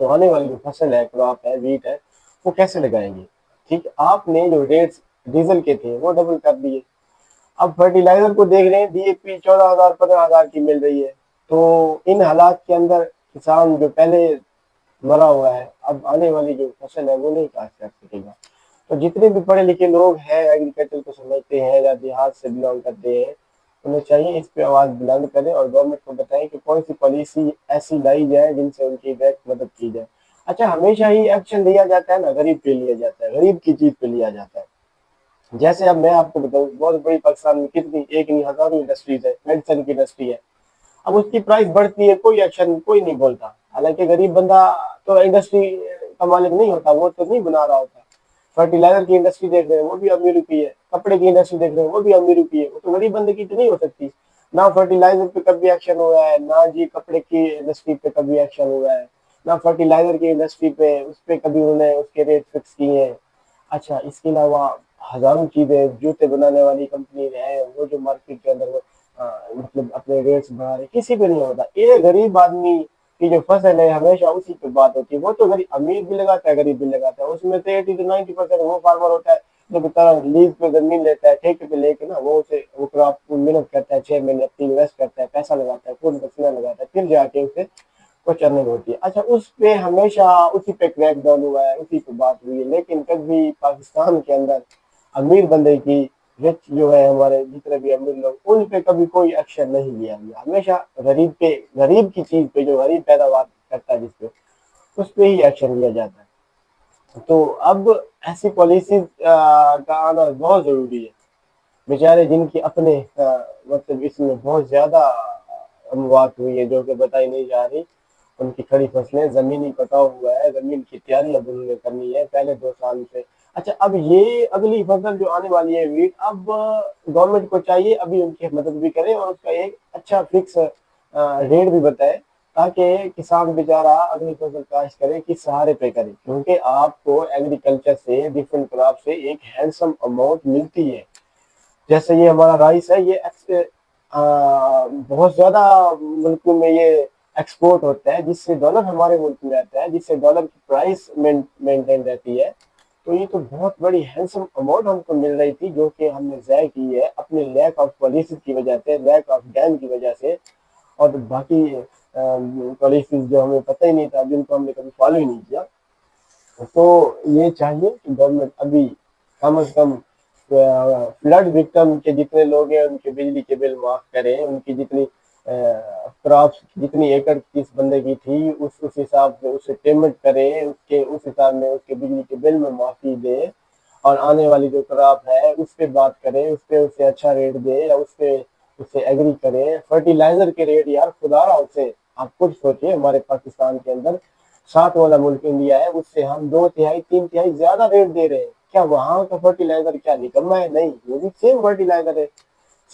تو آنے والی جو فصل ہے، کراپ ہے، ویٹ ہے، وہ کیسے لگائیں گے؟ ٹھیک، آپ نے جو ریٹس ڈیزل کے تھے وہ ڈبل کر دیے، اب فرٹیلائزر کو دیکھ رہے ہیں ڈی اے پی 14,000 15,000 کی مل رہی ہے۔ تو ان حالات کے اندر کسان جو پہلے مرا ہوا ہے، اب آنے والی جو فصل ہے وہ نہیں کاشت کر سکے گا۔ تو جتنے بھی پڑھے لکھے لوگ ہیں، ایگریکلچر کو سمجھتے ہیں یا دیہات سے بلانگ کرتے ہیں، انہیں چاہیے اس پہ آواز بلند کریں اور گورنمنٹ کو بتائیں کہ کون سی پالیسی ایسی لائی جائے جن سے ان کی ڈائریکٹ مدد کی جائے۔ اچھا، ہمیشہ ہی ایکشن لیا جاتا ہے نا، غریب پہ لیا جاتا ہے، غریب کی چیز پہ لیا جاتا ہے۔ جیسے اب میں آپ کو بتاؤں، بہت بڑی پاکستان میں کتنی ایک نہیں ہزاروں انڈسٹریز ہے، میڈیسن کی انڈسٹری ہے، اب اس کی پرائس بڑھتی ہے، کوئی ایکشن کوئی نہیں بولتا، حالانکہ غریب بندہ تو انڈسٹری کا مالک نہیں ہوتا، وہ تو نہیں بنا رہا ہوتا۔ فرٹیلائزر کی انڈسٹری دیکھ رہے ہیں، وہ بھی امی روپی ہے، کپڑے کی انڈسٹری دیکھ رہے ہیں، وہ بھی امی روپی ہے، وہ تو غریب بندے کی تو نہیں ہو سکتی۔ نہ فرٹیلائزر پہ کبھی ایکشن ہوا ہے، نہ جی کپڑے کی انڈسٹری پہ کبھی ایکشن ہوا ہے، نہ فرٹیلائزر کی انڈسٹری پہ اس پہ کبھی انہوں نے اس کے ریٹ فکس کیے ہیں۔ اچھا، اس کے علاوہ ہزاروں چیزیں، جوتے بنانے والی کمپنی ہیں، وہ جو مارکیٹ کے اندر مطلب اپنے ریٹس بڑھا رہے، کسی پہ نہیں ہوتا۔ ایک غریب آدمی کی جو فصل ہے ہمیشہ اسی پہ بات ہوتی ہے، وہ تو غریب امیر بھی لگاتا ہے، غریب بھی لگاتا ہے، اس میں سے 80 سے 90% وہ فارمر ہوتا ہے جو بےچارا لیز پہ زمین لیتا ہے، ٹھیکے پہ لے کے نا، وہ اسے وہ کراپ محنت کرتا ہے، 6 مہینے اپنی انویسٹ کرتا ہے، پیسہ لگاتا ہے، خود پسینہ لگاتا ہے، پھر جا کے اسے کچھ ارننگ ہوتی ہے۔ اچھا، اس پہ ہمیشہ اسی پہ کریک ڈاؤن ہوا ہے، اسی پہ بات ہوئی ہے، لیکن کبھی پاکستان کے اندر امیر بندے کی رچ جو ہے، ہمارے جتنے بھی امیر لوگ، ان پہ کبھی کوئی ایکشن نہیں لیا گیا، ہمیشہ غریب پہ، غریب کی چیز پہ، جو غریب پیداوار کرتا ہے جس پہ، اس پہ ہی ایکشن لیا جاتا ہے۔ تو اب ایسی پالیسیز کا آنا بہت ضروری ہے، بیچارے جن کی اپنے مطلب اس میں بہت زیادہ اموات ہوئی ہے جو کہ بتائی نہیں جا رہی، ان کی کھڑی فصلیں، زمینی کٹاؤ ہوا ہے، زمین کی تیاری اب انہوں نے کرنی ہے پہلے 2 سال سے۔ اچھا، اب یہ اگلی فصل جو آنے والی ہے ویٹ، اب گورنمنٹ کو چاہیے ابھی ان کی مدد بھی کرے اور اس کا ایک اچھا فکس ریٹ بھی بتائے، تاکہ کسان بیچارہ اگلی فصل کاشت کرے کس سہارے پہ کرے، کیونکہ آپ کو ایگریکلچر سے، ڈفرینٹ کراپ سے ایک ہینڈسم اماؤنٹ ملتی ہے۔ جیسے یہ ہمارا رائس ہے، یہ بہت زیادہ ملکوں میں یہ ایکسپورٹ ہوتا ہے، جس سے ڈالر ہمارے ملک میں آتا ہے، جس سے ڈالر کی پرائس مینٹین رہتی ہے۔ تو یہ تو بہت بڑی ہینڈسم اماؤنٹ ہم کو مل رہی تھی، جو کہ ہم نے ضائع کی ہے اپنے لیک آف پالیسیز کی وجہ سے، لیک آف ڈیم کی وجہ سے، اور باقی پالیسیز جو ہمیں پتہ ہی نہیں تھا، جن کو ہم نے کبھی فالو ہی نہیں کیا۔ تو یہ چاہیے کہ گورنمنٹ ابھی کم از کم فلڈ وکٹم کے جتنے لوگ ہیں ان کے بجلی کے بل معاف کریں، ان کی جتنی کراپس جتنی ایکڑ کس بندے کی تھی اس حساب سے اسے پیمنٹ کرے، اس حساب میں اس کے بجلی کے بل میں معافی دے، اور آنے والی جو کراپ ہے اس پہ بات کرے، اس پہ اسے اچھا ریٹ دے، یا اس پہ اسے ایگری کرے۔ فرٹیلائزر کے ریٹ یار خدا رہا اسے، آپ خود سوچیں، ہمارے پاکستان کے اندر 7 والا ملک انڈیا ہے، اس سے ہم 2/3 3/3 زیادہ ریٹ دے رہے ہیں۔ کیا وہاں کا فرٹیلائزر کیا نکما ہے؟ نہیں، وہ بھی سیم فرٹیلائزر ہے،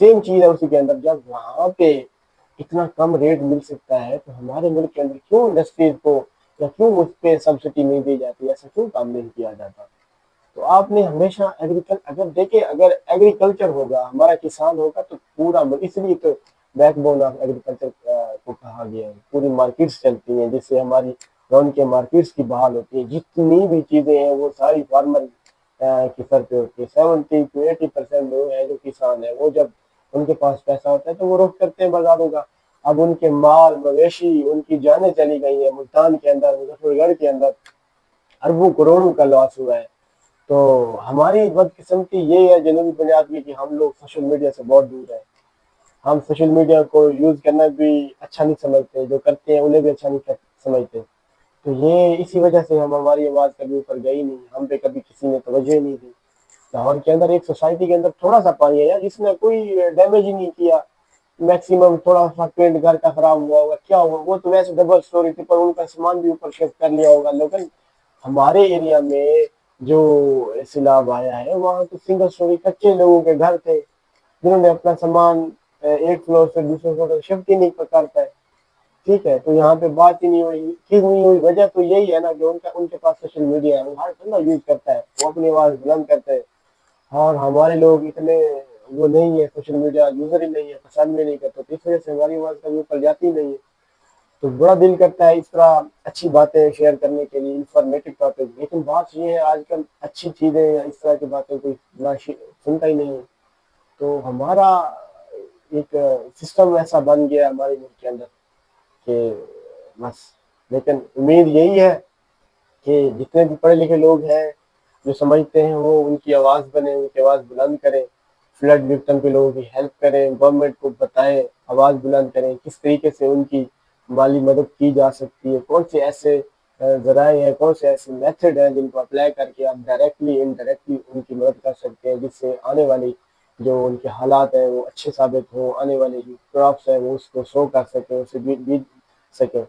سیم چیز ہے اسی کے اندر۔ جب وہاں پہ اتنا کم ریٹ مل سکتا ہے تو ہمارے ملک کے اندر کیوں انڈسٹریز کو، یا کیوں اس پہ سبسڈی نہیں دی جاتی، ایسا کیوں کام نہیں کیا جاتا؟ تو آپ نے ہمیشہ اگر دیکھیں، اگر ایگریکلچر ہوگا، ہمارا کسان ہوگا، تو پورا اس لیے تو بیک بون آف ایگریکلچر کو کہا گیا ہے، پوری مارکیٹس چلتی ہیں جس سے ہماری لون کے مارکیٹس کی بحال ہوتی ہے، جتنی بھی چیزیں ہیں وہ ساری فارمر کی سر پہ ہوتی ہے۔ 70 سے 80% لوگ ہیں جو کسان ہیں، وہ جب ان کے پاس پیسہ ہوتا ہے تو وہ رخ کرتے ہیں بازاروں کا۔ اب ان کے مال مویشی، ان کی جانیں چلی گئی ہیں، ملتان کے اندر، مظفر گڑھ کے اندر اربوں کروڑوں کا لاس ہوا ہے۔ تو ہماری بدقسمتی یہ ہے جنوبی پنجاب کی کہ ہم لوگ سوشل میڈیا سے بہت دور ہیں، ہم سوشل میڈیا کو یوز کرنا بھی اچھا نہیں سمجھتے، جو کرتے ہیں انہیں بھی اچھا نہیں سمجھتے۔ تو یہ اسی وجہ سے ہماری آواز کبھی اوپر گئی نہیں، ہم پہ کبھی کسی نے توجہ نہیں دی۔ لاہور کے اندر ایک سوسائٹی کے اندر تھوڑا سا پانی ہے جس نے کوئی ڈیمیج ہی نہیں کیا، میکسیمم تھوڑا سا پینٹ گھر کا خراب ہوا ہوگا، کیا ہوا، وہ تو ویسے ڈبل سٹوری تھی، پر ان کا سامان بھی اوپر شفٹ کر لیا ہوگا۔ لیکن ہمارے ایریا میں جو سیلاب آیا ہے وہاں تو سنگل سٹوری کچے لوگوں کے گھر تھے، جنہوں نے اپنا سامان ایک فلور سے دوسرے فلور تک شفٹ ہی نہیں کر پائے۔ ٹھیک ہے، تو یہاں پہ بات ہی نہیں ہوئی، ٹھیک نہیں ہوئی، وجہ تو یہی ہے نا کہ ان کے پاس سوشل میڈیا ہے، وہ ہر بندہ یوز کرتا ہے، وہ اپنی آواز بلند کرتے ہیں، اور ہمارے لوگ اتنے وہ نہیں ہے، سوشل میڈیا یوزر ہی نہیں ہے، پسند بھی نہیں کرتے، تو اس وجہ سے ہماری آواز کبھی اوپر جاتی نہیں ہے۔ تو بڑا دل کرتا ہے اس طرح اچھی باتیں شیئر کرنے کے لیے، انفارمیٹو ٹاپک، لیکن بات یہ ہے آج کل اچھی چیزیں یا اس طرح کی باتیں کوئی سنتا ہی نہیں ہے۔ تو ہمارا ایک سسٹم ایسا بن گیا ہمارے ملک کے اندر کہ بس، لیکن امید یہی ہے کہ جتنے بھی پڑھے لکھے لوگ ہیں جو سمجھتے ہیں وہ ان کی آواز بنے، ان کی آواز بلند کریں، فلڈ وکٹم کے لوگوں کی ہیلپ کریں، گورنمنٹ کو بتائیں، آواز بلند کریں کس طریقے سے ان کی مالی مدد کی جا سکتی ہے، کون سے ایسے ذرائع ہیں، کون سے ایسے میتھڈ ہیں جن کو اپلائی کر کے آپ ڈائریکٹلی انڈائریکٹلی ان کی مدد کر سکتے ہیں، جس سے آنے والی جو ان کے حالات ہیں وہ اچھے ثابت ہوں، آنے والی جو کراپس ہیں وہ اس کو سو کر سکیں، اسے بیج سکیں۔